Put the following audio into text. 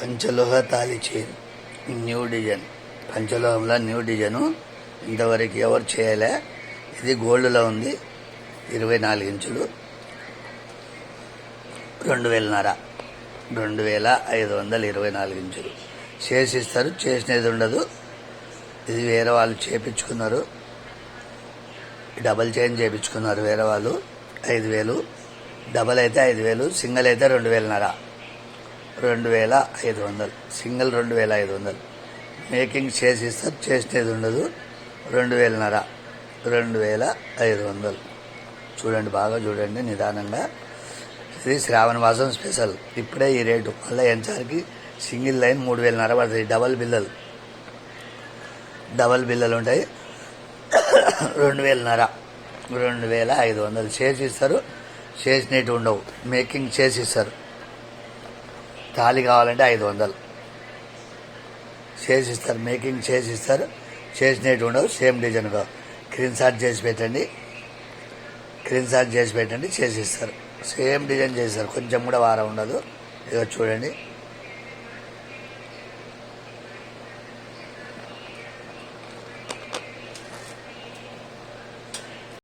పంచలోహ తాళి chain new design. పంచలోహంలో new design ఇంతవరకు ఎవరు చేయలే. ఇది గోల్డ్లో ఉంది. 24 ఇంచులు, 2000 2524 ఇంచులు చేసిస్తారు. చేసినది ఉండదు. ఇది వేరే వాళ్ళు చేపించుకున్నారు. డబల్ చైన్ చేపించుకున్నారు వేరే వాళ్ళు. 5000. డబల్ అయితే 5000, సింగిల్ అయితే 2500. 2500 సింగిల్, 2500 మేకింగ్ చేసిస్తారు. చేసినది ఉండదు. 2500, 2500. చూడండి, బాగా చూడండి నిదానంగా. ఇది శ్రావణ మాసం స్పెషల్. ఇప్పుడే ఈ రేటు. మళ్ళీ ఎంచారికి సింగిల్ లైన్ 3500 పడుతుంది. డబల్ బిల్లలు ఉంటాయి. 2500, 2500 చేసిస్తారు. చేసినట్టు ఉండవు. మేకింగ్ చేసిస్తారు. తాళి కావాలంటే 500 చేసిస్తారు. మేకింగ్ చేసిస్తారు. చేసినట్టు ఉండవు. సేమ్ డిజైన్గా స్క్రీన్ షాట్ చేసి పెట్టండి. చేసిస్తారు. సేమ్ డిజైన్ చేస్తారు. కొంచెం కూడా వారం ఉండదు. ఇక చూడండి.